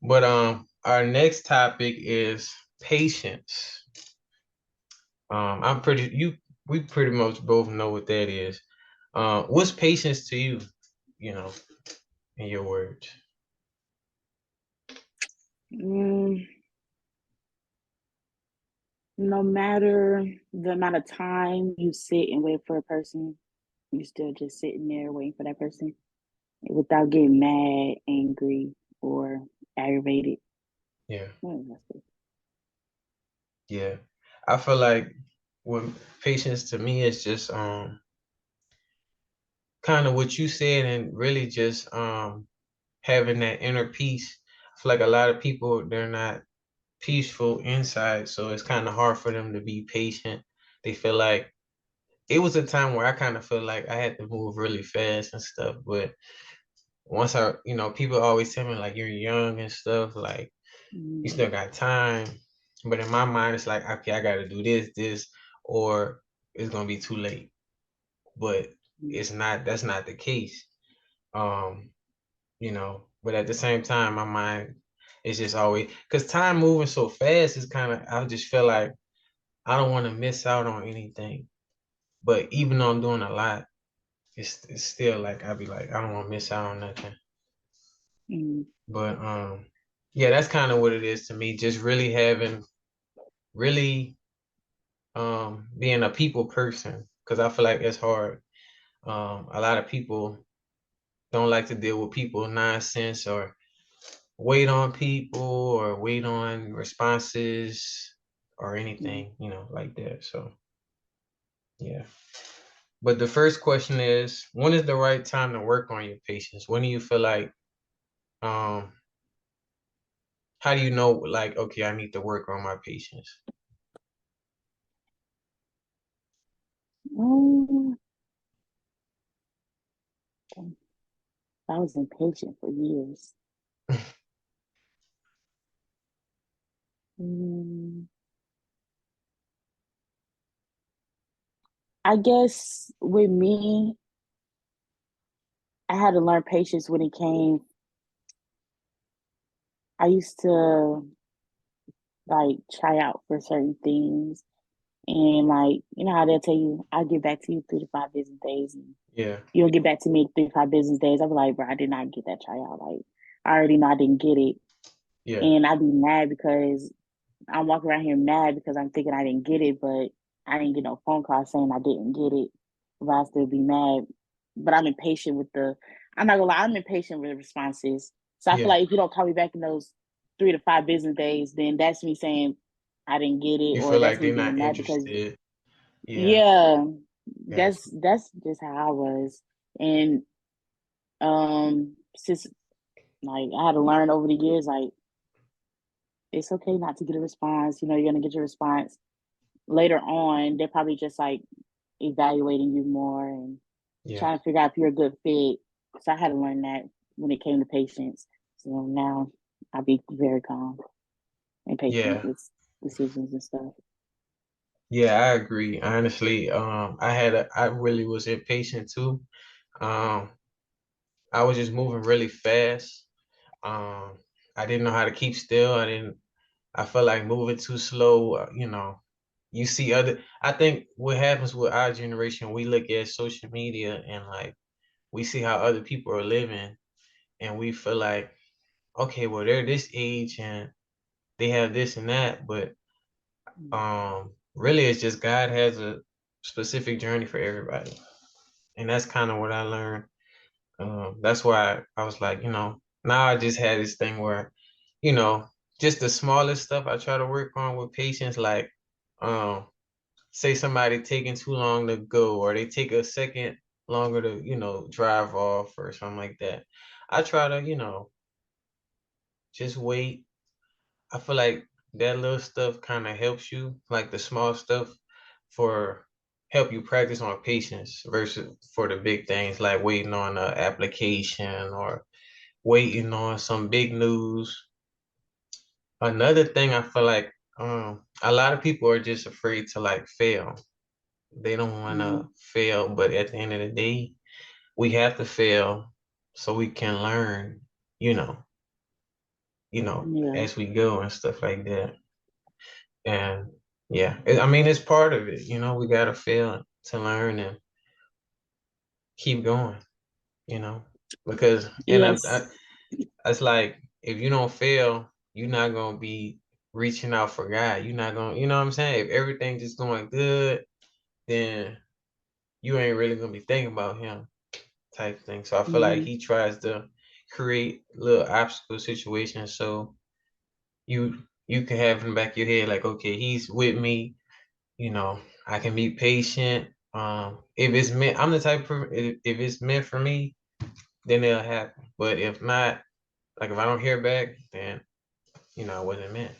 But our next topic is patience. I'm pretty you we pretty much both know what that is. What's patience to you, you know, in your words? Mm, no matter the amount of time you sit and wait for a person, you still just sitting there waiting for that person without getting mad, angry, or aggravated. Yeah, Well, that's it. yeah. I feel like when patience to me is just kind of what you said and really just having that inner peace. I feel like a lot of people they're not peaceful inside, so it's kind of hard for them to be patient. They feel like it was a time where I kind of feel like I had to move really fast and stuff, but once people always tell me like you're young and stuff, like you Mm, still got time. But in my mind, it's like, okay, I got to do this, or it's gonna be too late. But mm, it's not. That's not the case. Um, But at the same time, my mind is just always because time moving so fast is kind of. I just feel like I don't want to miss out on anything. But even though I'm doing a lot, it's still like I'd be like I don't want to miss out on nothing. mm. But yeah, that's kind of what it is to me. Just really having really being a people person because I feel like it's hard. A lot of people don't like to deal with people nonsense or wait on people or wait on responses or Mm. anything, like that. So yeah. But the first question is, when is the right time to work on your patience? When do you feel like um how do you know like okay, I need to work on my patience? Mm, I was impatient for years. Mm, I guess with me, I had to learn patience when it came. I used to like try out for certain things, and like you know how they'll tell you, "I'll get back to you 3 to 5 business days," and Yeah. you don't get back to me in 3 to 5 business days. I'm like, bro, I did not get that tryout. Like, I already know I didn't get it, Yeah. and I'd be mad because I'm walking around here mad because I'm thinking I didn't get it, but I didn't get no phone call saying I didn't get it. But I still be mad. But I'm impatient with the. I'm not gonna lie. I'm impatient with the responses. So I feel Yeah. like if you don't call me back in those 3 to 5 business days, then that's me saying I didn't get it, You or feel that's like me they're being not mad because interested. Yeah. yeah, Gotcha. that's just how I was. And since like I had to learn over the years, like it's okay not to get a response. You know, you're gonna get your response later on. They're probably just like evaluating you more and Yeah. trying to figure out if you're a good fit. So I had to learn that when it came to patience. So now I'll be very calm and patient Yeah. with decisions and stuff. Yeah, I agree. Honestly, I really was impatient too. Um, I was just moving really fast. Um, I didn't know how to keep still. I felt like moving too slow. You see I think what happens with our generation, we look at social media and like we see how other people are living and we feel like, okay, well, they're this age and they have this and that, but really it's just God has a specific journey for everybody. And that's kind of what I learned. That's why I was like, now I just had this thing where, you know, just the smallest stuff I try to work on with patience, like um, say somebody taking too long to go or they take a second longer to, drive off or something like that. I try to, just wait. I feel like that little stuff kind of helps you, like the small stuff for help you practice on patience versus for the big things like waiting on an application or waiting on some big news. Another thing I feel like a lot of people are just afraid to like fail. They don't want Mm-hmm. to fail, but at the end of the day, we have to fail so we can learn, you know. Yeah. as we go and stuff like that. And yeah, I mean, it's part of it. We gotta fail to learn and keep going. Because Yes. it's like if you don't fail, you're not gonna be reaching out for God. You're not gonna, you know what I'm saying? If everything's just going good, then you ain't really gonna be thinking about Him, type thing. So I feel like Mm-hmm. He tries to create little obstacle situations so you can have in the back of your head like, okay, He's with me. you know, I can be patient. If it's meant, I'm the type of if it's meant for me, then it'll happen. But if not, like if I don't hear back, then it wasn't meant.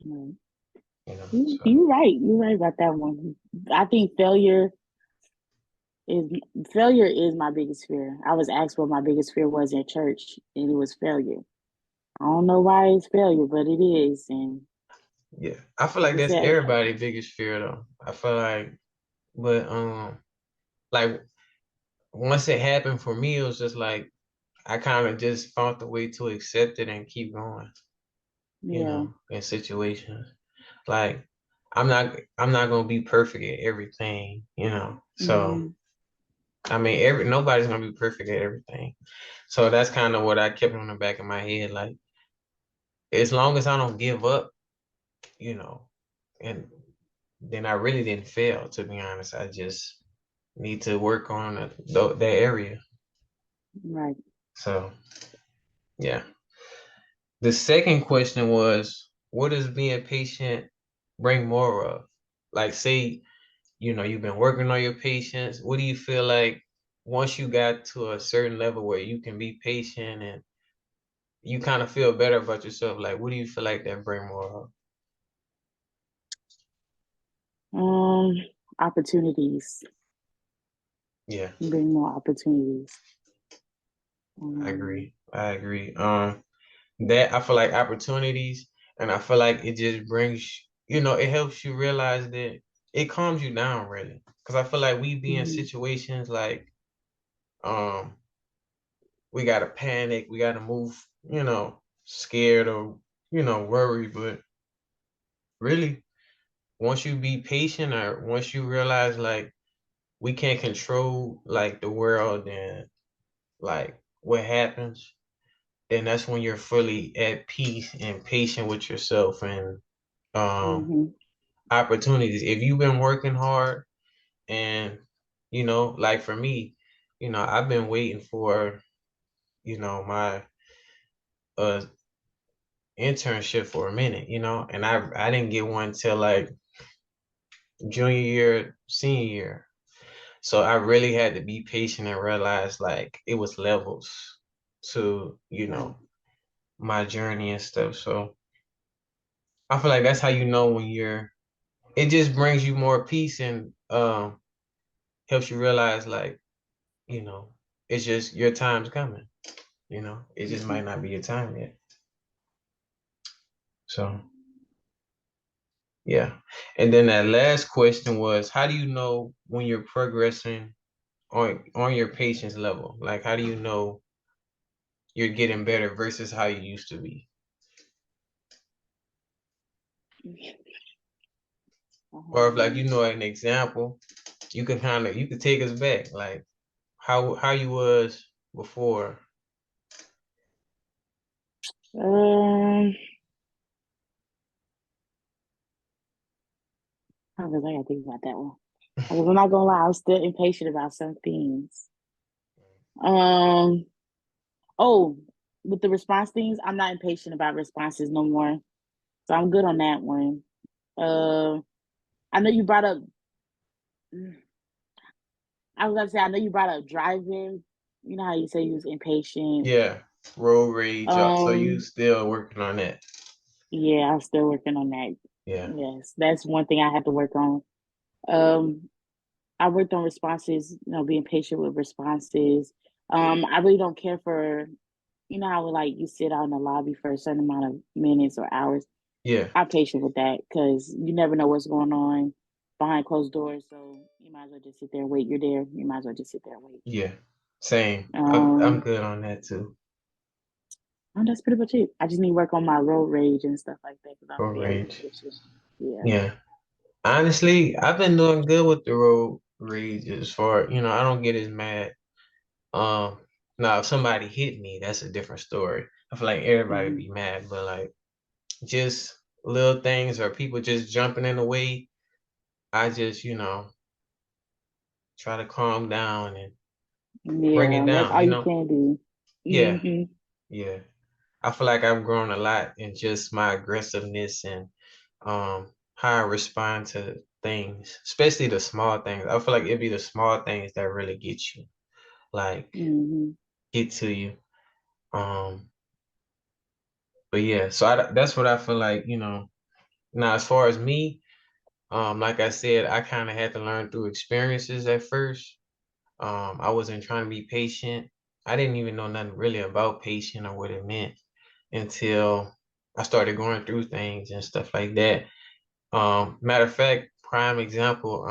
Mm. So You're right. You're right about that one. I think is failure is my biggest fear. I was asked what my biggest fear was in church, and it was failure. I don't know why it's failure, but it is. And yeah, I feel like like I that's said, everybody's biggest fear though. I feel like, but like once it happened for me, it was just like I kind of just found the way to accept it and keep going. yeah. In situations. Like I'm not gonna be perfect at everything. So Mm-hmm. I mean nobody's gonna be perfect at everything. So that's kind of what I kept on the back of my head. Like as long as I don't give up, you know, and then I really didn't fail, to be honest. I just need to work on that area. Right. So yeah. The second question was, what does being patient bring more of? Like say you've been working on your patience. What do you feel like once you got to a certain level where you can be patient and you kind of feel better about yourself? Like, what do you feel like that bring more of? Um, Opportunities. Yeah, Bring more opportunities. I Um, agree. I agree. That I feel like opportunities, and I feel like it just it helps you realize that it calms you down really. Because I feel like we be in mhm, situations like, um, we gotta panic, we gotta move, scared or worried, but really once you be patient or once you realize like we can't control like the world and like what happens, then that's when you're fully at peace and patient with yourself and um mhm, opportunities. If you've been working hard and like for me, I've been waiting for my uh internship for a minute, and I didn't get one till like junior year, senior year. So I really had to be patient and realize like it was levels to, right. my journey and stuff. So I feel like that's how you know when it just brings you more peace and helps you realize like, you know, it's just your time's coming, it just Mhm. might not be your time yet. So yeah. And then that last question was, how do you know when you're progressing on your patience level? Like how do you know you're getting better versus how you used to be? Or if like Um, an example, you could take us back, like how you was before. um, I gotta think about that one. Because I'm not gonna lie, I'm still impatient about some things. Um, oh, with the response things, I'm not impatient about responses no more. So I'm good on that one. Uh, I know you brought up. I was gonna say, I know you brought up driving. You know how you say you was impatient. Yeah, road rage. So you Um, still working on that? yeah, I'm still working on that. Yeah, Yes, that's one thing I have to work on. Um, I worked on responses, being patient with responses. I really don't care for, how like you sit out in the lobby for a certain amount of minutes or hours. yeah, I'm patient with that because you never know what's going on behind closed doors. So you might as well just sit there and wait. You're there. You might as well just sit there and wait. yeah. Same. I'm Um, good on that too. And that's pretty much it. I just need to work on my road rage and stuff like that because I'm Road very rage. impatient. Yeah. Yeah. Honestly, I've been doing good with the road rage as far, I don't get as mad. Um, Now if somebody hit me, that's a different story. I feel like everybody Mm-hmm. be mad, but like just little things or people just jumping in the way, I just, try to calm down and bring it Yeah, that's down, all you can do. Yeah, Mm-hmm. yeah. I feel like I've grown a lot in just my aggressiveness and how I respond to things, especially the small things. I feel like it'd be the small things that really get you, like Mm-hmm. get to you. Um, but yeah, so that's what I feel like, Now as far as me, like I said, I kind of had to learn through experiences at first. I wasn't trying to be patient. I didn't even know nothing really about patient or what it meant until I started going through things and stuff like that. Matter of fact, prime example,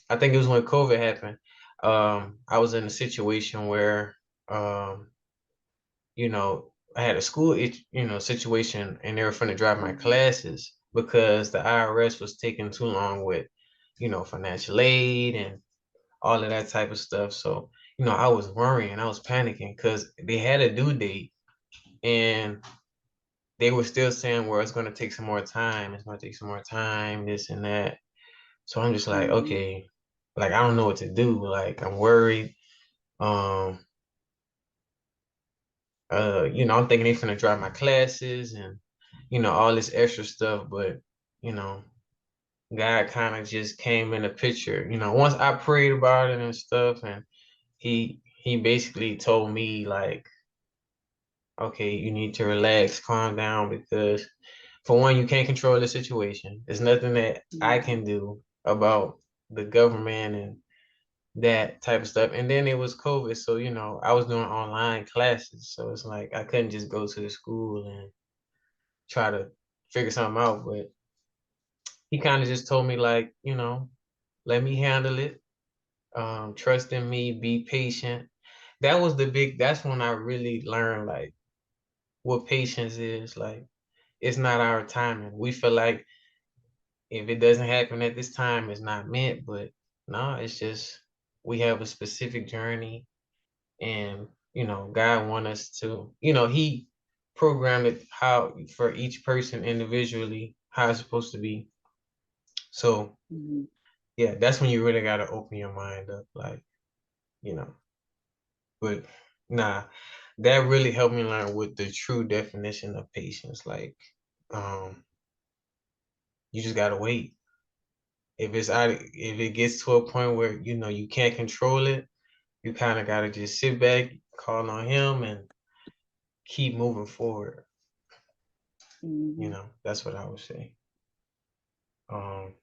I think it was when COVID happened. I was in a situation where, um, I had a school, situation, and they were finna drop my Mm-hmm. classes because the IRS was taking too long with, financial aid and all of that type of stuff. So, I was worrying, I was panicking because they had a due date and they were still saying, well, it's going to take some more time. It's going to take some more time, this and that. So I'm just like, Mm-hmm. okay, like, I don't know what to do. Like, I'm worried. Um, I'm thinking they're finna drop my classes and, all this extra stuff. But, you know, God kind of just came in the picture. Once I prayed about it and stuff, and he basically told me like, okay, you need to relax, calm down, because for one, you can't control the situation. There's nothing that I Mm-hmm. can do about the government and that type of stuff. And then it was COVID, so I was doing online classes, so it's like I couldn't just go to the school and try to figure something out. But he kind of just told me like, let me handle it. Trust in me, be patient. That's when I really learned like what patience is. Like it's not our timing. We feel like if it doesn't happen at this time, it's not meant, but no, it's just we have a specific journey and God want us to, he programmed it how for each person individually how it's supposed to be. So Mm-hmm. yeah, that's when you really got to open your mind up, like, you know, but nah, that really helped me learn what the true definition of patience. Like, um, you just gotta wait. If it gets to a point where you can't control it, you kind of gotta just sit back, call on him, and keep moving forward. Mm-hmm. That's what I would say. Um,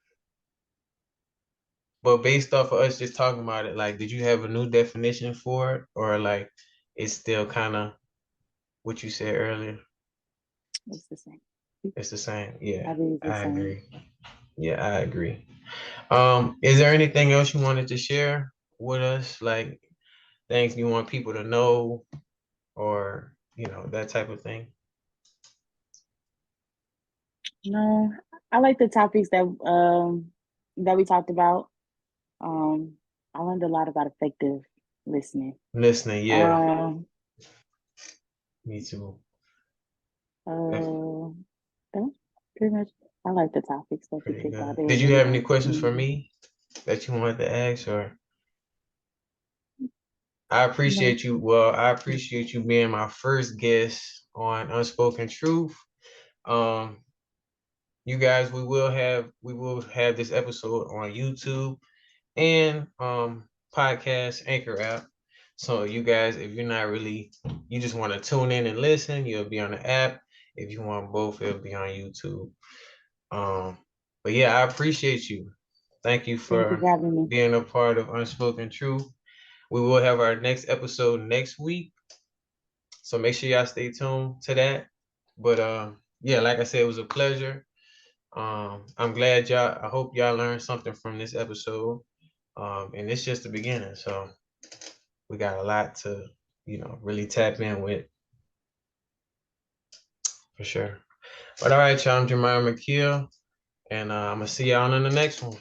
but based off of us just talking about it, like, did you have a new definition for it, or like, it's still kind of what you said earlier? It's the same. It's the same. I Yeah, think it's the I same. agree. Yeah, I agree. Is there anything else you wanted to share with us, like things you want people to know, or that type of thing? No, I like the topics that we talked about. Um, I learned a lot about effective listening. Listening, yeah, Um, me too. That's uh, that's pretty much. I like the topics that you pretty picked out. good. They were Did you really have any good. questions for Hmm. me that you wanted to ask, or I No. appreciate you. Well, I appreciate you being my first guest on Unspoken Truth. Um, you guys, we will have this episode on YouTube and podcast Anchor app. So you guys, if you're not really, you just want to tune in and listen, you'll be on the app. If you want both, it'll be on YouTube. Um, but yeah, I appreciate you. Thank you Thank you for for having me. being a part of Unspoken Truth. We will have our next episode next week. So make sure y'all stay tuned to that. But yeah, like I said, it was a pleasure. I'm glad I hope y'all learned something from this episode. And it's just the beginning. So we got a lot to, really tap in with. for sure. But all right, y'all, I'm Jemiah McKeel, and I'm gonna see y'all in the next one.